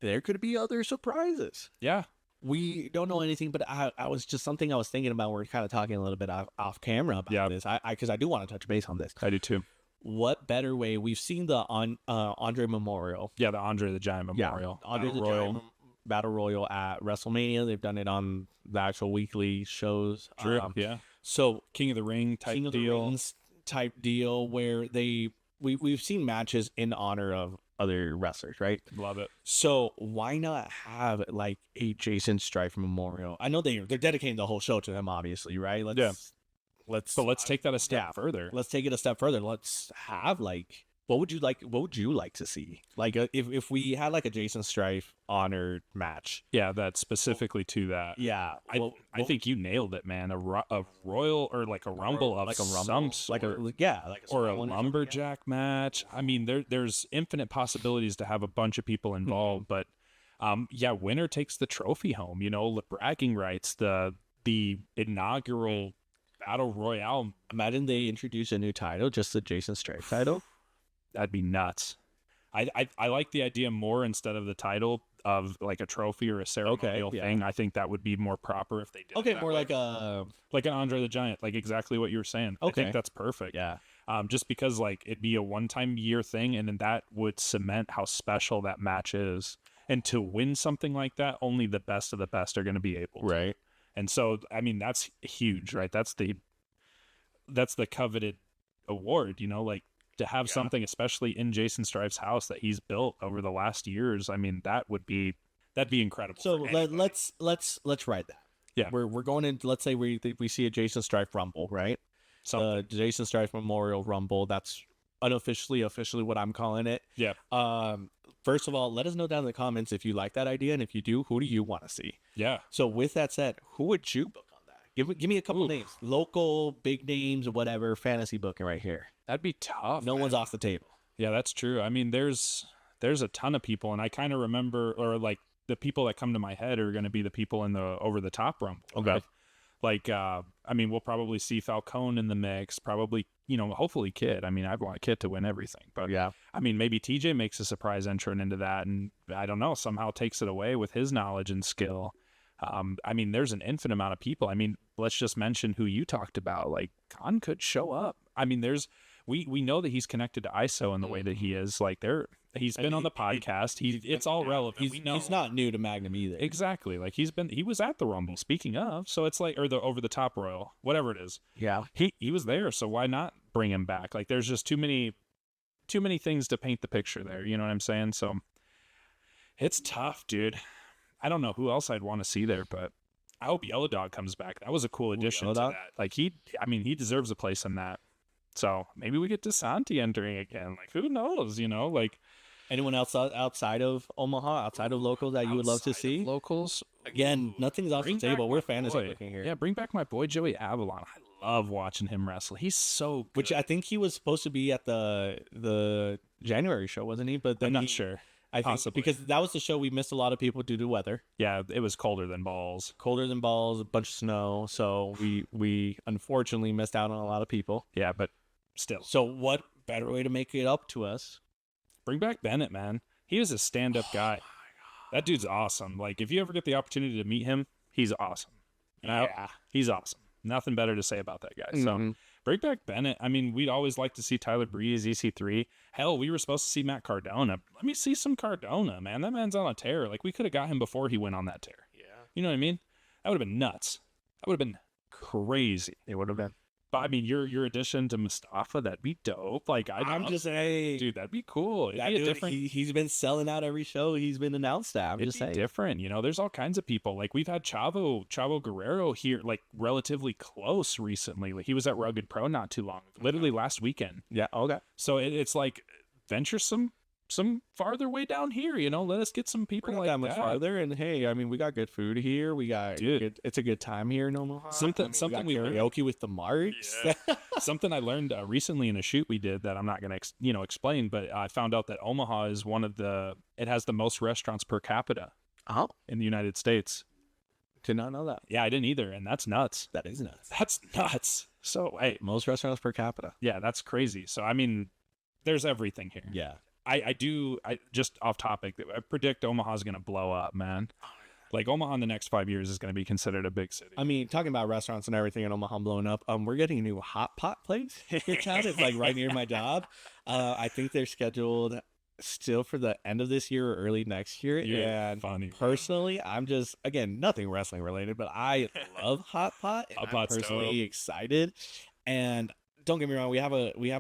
There could be other surprises. Yeah. We don't know anything, but I was just something I was thinking about. We're kind of talking a little bit off camera about this. Because I do want to touch base on this. I do too. What better way? We've seen the Andrey Memorial. Yeah, the Andre the Giant Memorial. Yeah, Andrey the Giant Battle Royal at WrestleMania. They've done it on the actual weekly shows. True. Yeah. So King of the Ring type King of deal. The Rings type deal where we've seen matches in honor of other wrestlers, right? Love it. So why not have like a Jason Strife memorial? I know they're dedicating the whole show to him, obviously, right? Let's take that a step further. Let's take it a step further. Let's have like what would you like to see? Like if we had like a Jason Strife honored match. Yeah, that's specifically to that. Yeah, I think you nailed it, man. A royal or like a rumble of some sort. Or a lumberjack match. I mean, there's infinite possibilities to have a bunch of people involved, but winner takes the trophy home. You know, the bragging rights, the inaugural battle royale. Imagine they introduce a new title, just the Jason Strife title. That'd be nuts. I like the idea more instead of the title of like a trophy or a ceremonial thing. I think that would be more proper if they did. Okay, more like an Andre the Giant, like exactly what you were saying. Okay. I think that's perfect. Yeah. Just because like it'd be a one-time year thing, and then that would cement how special that match is. And to win something like that, only the best of the best are going to be able to. Right. And so, I mean, that's huge, right? That's the coveted award, you know, like to have something, especially in Jason Strife's house that he's built over the last years. I mean, that'd be incredible. So let's write that. Yeah. We're going into, let's say we see a Jason Strife Rumble, right? The Jason Strife Memorial Rumble. That's officially what I'm calling it. Yeah. First of all, let us know down in the comments if you like that idea, and if you do, who do you want to see? Yeah. So with that said, who would you book on that? Give me a couple names, local big names, whatever, fantasy booking right here. That'd be tough. No one's off the table. Yeah, that's true. I mean, there's a ton of people, and I kind of remember, or like the people that come to my head are going to be the people in the over the top Rumble. Okay. Right? Like, I mean, we'll probably see Falcone in the mix, probably, you know, hopefully Kid. I mean, I want Kid to win everything, but yeah, I mean, maybe TJ makes a surprise entrant into that, and I don't know, somehow takes it away with his knowledge and skill. I mean, there's an infinite amount of people. I mean, let's just mention who you talked about. Like, Khan could show up. I mean, we know that he's connected to ISO in the way that he is. Like, he's been on the podcast. It's all relevant. He's not new to Magnum either. Exactly. Like he was at the Rumble. Speaking of, so it's like, or the over the top Royal, whatever it is. Yeah. He was there, so why not bring him back? Like, there's just too many things to paint the picture there. You know what I'm saying? So it's tough, dude. I don't know who else I'd want to see there, but I hope Yellow Dog comes back. That was a cool addition to that. Like he deserves a place in that. So maybe we get DeSanti entering again. Like, who knows? You know, like anyone else outside of Omaha, outside of locals that you would love to see? Locals. Again, nothing's off the table. We're fantasy looking here. Yeah, bring back my boy Joey Avalon. I love watching him wrestle. He's so good. Which I think he was supposed to be at the January show, wasn't he? But then I'm not sure. I think Possibly. because that was the show we missed a lot of people due to weather. Yeah, it was colder than balls. A bunch of snow. So we unfortunately missed out on a lot of people. Yeah, but still. So what better way to make it up to us? Bring back Bennett, man. He was a stand-up guy. That dude's awesome. Like, if you ever get the opportunity to meet him, he's awesome. He's awesome. Nothing better to say about that guy. So bring back Bennett. I mean, we'd always like to see Tyler Breeze, EC3. Hell, we were supposed to see Matt Cardona. Let me see some Cardona, man. That man's on a tear. Like, we could have got him before he went on that tear. Yeah. You know what I mean? That would have been nuts. That would have been crazy. It would have been. But I mean, your addition to Mustafa, that'd be dope. Like, I'm just saying, dude, that'd be cool. That dude, he's been selling out every show he's been announced at. I'm just saying, different. You know, there's all kinds of people. Like, we've had Chavo Guerrero here, like, relatively close recently. Like, he was at Rugged Pro not too long, literally last weekend. Yeah. Okay. So it's like venture some farther way down here. You know, let us get some people like that much farther. And hey, I mean, we got good food here. We got it's a good time here in Omaha. Something we karaoke with the Marks. Yeah. Something I learned recently in a shoot we did that I'm not going to explain, but I found out that Omaha is it has the most restaurants per capita in the United States. Did not know that. Yeah, I didn't either, and that's nuts. That is nuts. That's nuts. So, hey, Most restaurants per capita. yeah, that's crazy. So, I mean, there's everything here. Yeah. I just off topic, I predict Omaha's going to blow up, man. Like, Omaha in the next 5 years is going to be considered a big city. I mean, talking about restaurants and everything in Omaha blowing up, we're getting a new hot pot place in town. It's like right near my job. I think they're scheduled still for the end of this year or early next year. Yeah, And funny. personally, I'm just, again, nothing wrestling related, but I love hot pot. And Hot I'm pot's personally dope. excited. And don't get me wrong, we have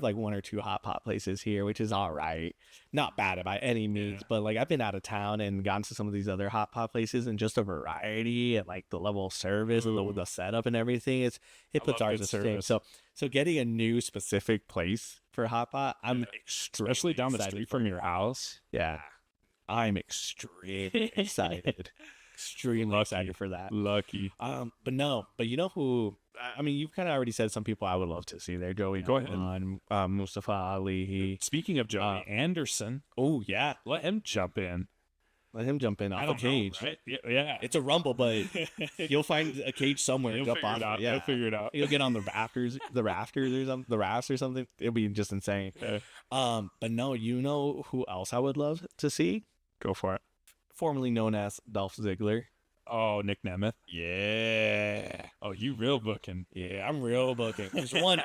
like 1 or 2 hot pot places here, which is all right. Not bad by any means, but like I've been out of town and gone to some of these other hot pot places, and just the variety and like the level of service and the setup and everything, it puts love ours good to shame. service. So getting a new specific place for hot pot, I'm Especially down the excited street for from your house. yeah, I'm extremely excited. Extremely excited for that. Lucky. But you know who? I mean, you've kind of already said some people I would love to see there. Joey, Go ahead. on Mustafa Ali. Speaking of Joey Anderson, Oh yeah, let him jump in. let him jump in off the cage. Know, right? Yeah. It's a rumble, but you'll find a cage somewhere. He'll Jump figure off it out. Yeah, He'll figure it out. He'll get on the rafters or something, the rafts or something. It'll be just insane. Yeah. But no, you know who else I would love to see? Go for it. Formerly known as Dolph Ziggler. Oh, Nick Nemeth. Yeah. Oh, you real booking. Yeah, I'm real booking.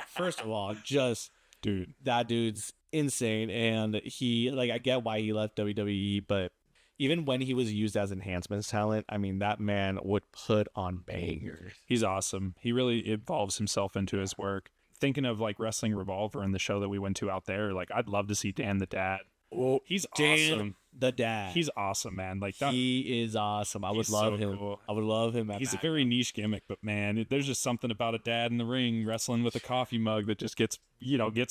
First of all, just Dude. that dude's insane. And I get why he left WWE, but even when he was used as enhancements talent, I mean, that man would put on bangers. He's awesome. He really involves himself into his work. Thinking of like Wrestling Revolver and the show that we went to out there, like I'd love to see Dan the Dad. Oh, He's Dan awesome. the Dad. He's awesome, man. Like that, He is awesome. I would He's love so him. cool. I would love him. he's a very niche gimmick, but man, there's just something about a dad in the ring wrestling with a coffee mug that just gets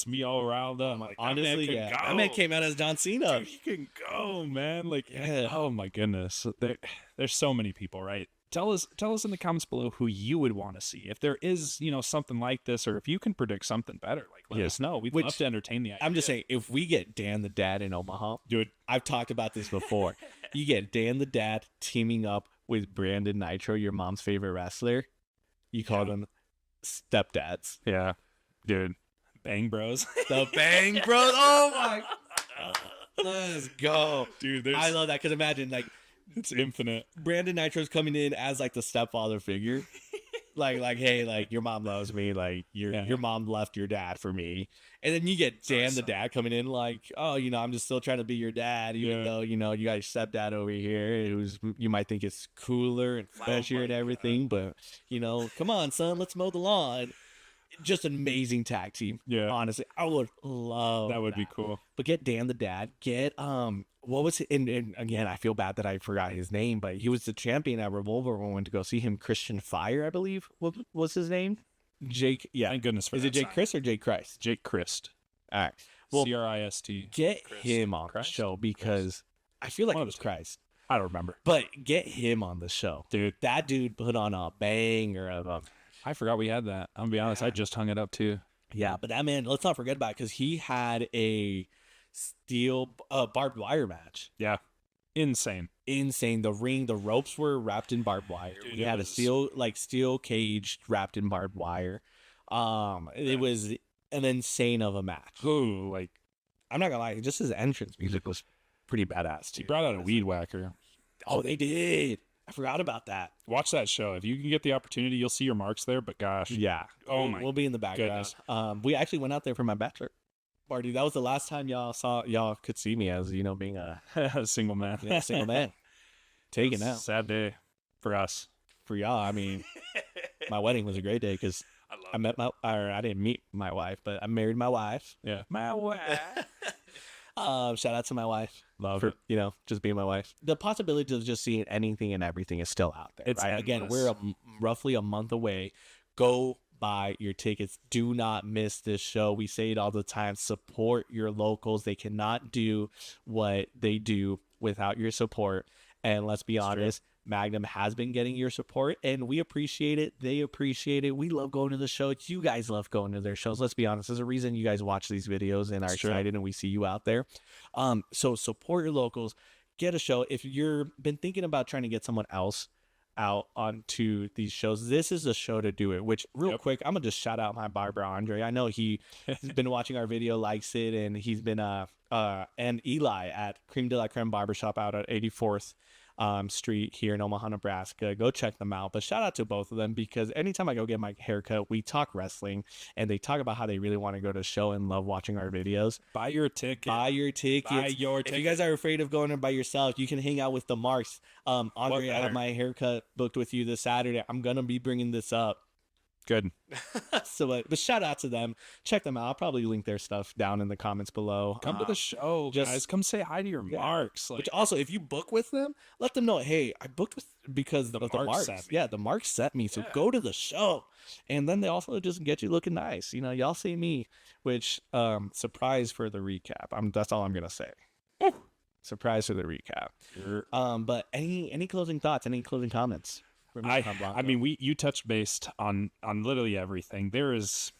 me all riled up. Like, Honestly, that man can yeah. go. That man came out as John Cena. Dude, he can go, man. Like, Yeah. oh my goodness. There's so many people, right? Tell us in the comments below who you would want to see. If there is, something like this, or if you can predict something better, like let us know. We'd love to entertain the idea. I'm just saying, if we get Dan the Dad in Omaha, Dude, I've talked about this before. You get Dan the Dad teaming up with Brandon Nitro, your mom's favorite wrestler. You call them stepdads. yeah, dude, Bang Bros. The Bang Bros. Oh my God. Let's go. Dude, I love that because imagine like it's infinite. Brandon Nitro's coming in as like the stepfather figure. like, hey, like your mom loves me, like your mom left your dad for me. And then you get Dan the Dad coming in like, oh, I'm just still trying to be your dad, even though, you got your stepdad over here who's you might think is cooler and flashier and everything, but come on, son, let's mow the lawn. Just an amazing tag team. Yeah. Honestly, I would love That would be cool. But get Dan the Dad. Get what was it? And again, I feel bad that I forgot his name, but he was the champion at Revolver when we went to go see him. Christian Fire, I believe. What was his name? Jake. Yeah. Thank goodness for Is that it Jake sign. Chris or Jake Christ? Jake Christ. All right. Well, Christ. get Chris. him on Christ? the show because I feel like One it of was the two. Christ. I don't remember. But get him on the show, Dude, that dude put on a banger of a. I forgot we had that. I'm gonna be honest, I just hung it up too. Yeah, but that man, let's not forget about it because he had a steel barbed wire match. Yeah. Insane. Insane. The ring, the ropes were wrapped in barbed wire. Dude, We it had was- a steel cage wrapped in barbed wire. It was an insane of a match. Ooh, like I'm not gonna lie, just his entrance music was pretty badass he too. brought out a weed whacker. Oh, they did. I forgot about that. Watch that show. If you can get the opportunity, you'll see your marks there, but gosh. Yeah. Oh my We'll be in the background. We actually went out there for my bachelor party. That was the last time y'all could see me as being a Single man. single man. Taken out. Sad day for us. For y'all, I mean, my wedding was a great day because I didn't meet my wife, but I married my wife. Yeah. My wife. Shout out to my wife Love for it. just being my wife. The possibility of just seeing anything and everything is still out there. It's right? Again, endless. we're roughly a month away. Go buy your tickets. Do not miss this show. We say it all the time. Support your locals. They cannot do what they do without your support. And let's be honest, Magnum has been getting your support, and we appreciate it. They appreciate it. We love going to the show. You guys love going to their shows. Let's be honest. There's a reason you guys watch these videos and are excited, and we see you out there. So support your locals. Get a show. If you're been thinking about trying to get someone else out onto these shows, this is a show to do it. Which real quick, I'm gonna just shout out my barber Andrey. I know he's been watching our video, likes it, and he's been and Eli at Creme de la Creme Barbershop out at 84th Street here in Omaha, Nebraska. Go check them out. But shout out to both of them, because anytime I go get my haircut, we talk wrestling, and they talk about how they really want to go to a show and love watching our videos. Buy your ticket. Buy your tickets. If you guys are afraid of going in by yourself, you can hang out with the Marks. Andrey, I have my haircut booked with you this Saturday. I'm gonna be bringing this up. Good. So, but shout out to them. Check them out. I'll probably link their stuff down in the comments below. Come to the show, guys. Come say hi to your Marks. Which also, if you book with them, let them know, hey, I booked with because the Marks. Yeah, the Marks sent me. So go to the show, and then they also just get you looking nice. You know, y'all see me. Which surprise for the recap. That's all I'm gonna say. Surprise for the recap. But any closing thoughts? Any closing comments? I mean, you touched based on literally everything. There's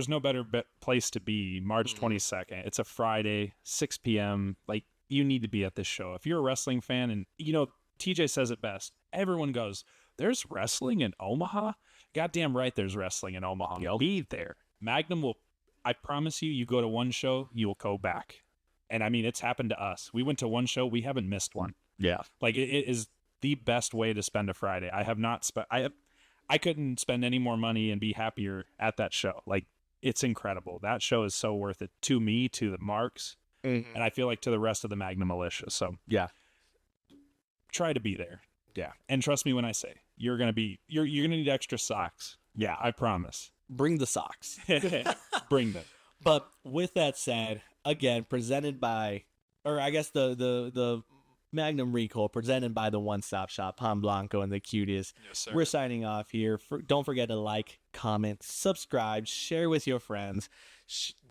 no better place to be. March 22nd. It's a Friday, 6 p.m. Like, you need to be at this show. If you're a wrestling fan, and you know, TJ says it best. Everyone goes, "There's wrestling in Omaha." Goddamn right, there's wrestling in Omaha. You'll be there. Magnum will. I promise you. You go to one show, you will go back. And I mean, it's happened to us. We went to one show, we haven't missed one. Yeah, like it is the best way to spend a Friday. I have not spent. I couldn't spend any more money and be happier at that show. Like, it's incredible. That show is so worth it to me, to the Marks, and I feel like to the rest of the Magnum militia. So yeah, try to be there. Yeah, and trust me when I say you're gonna need extra socks. Yeah, I promise. Bring the socks. Bring them. But with that said, again, presented by, or I guess the Magnum Recall, presented by the One Stop Shop, Blanco and the Cutiest. Yes, sir. We're signing off here. Don't forget to like, comment, subscribe, share with your friends.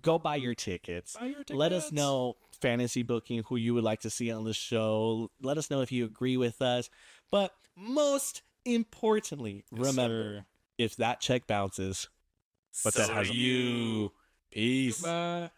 Go buy your tickets. Let us know fantasy booking, who you would like to see on the show. Let us know if you agree with us. But most importantly, remember, if that check bounces, but that has you. Peace. Bye.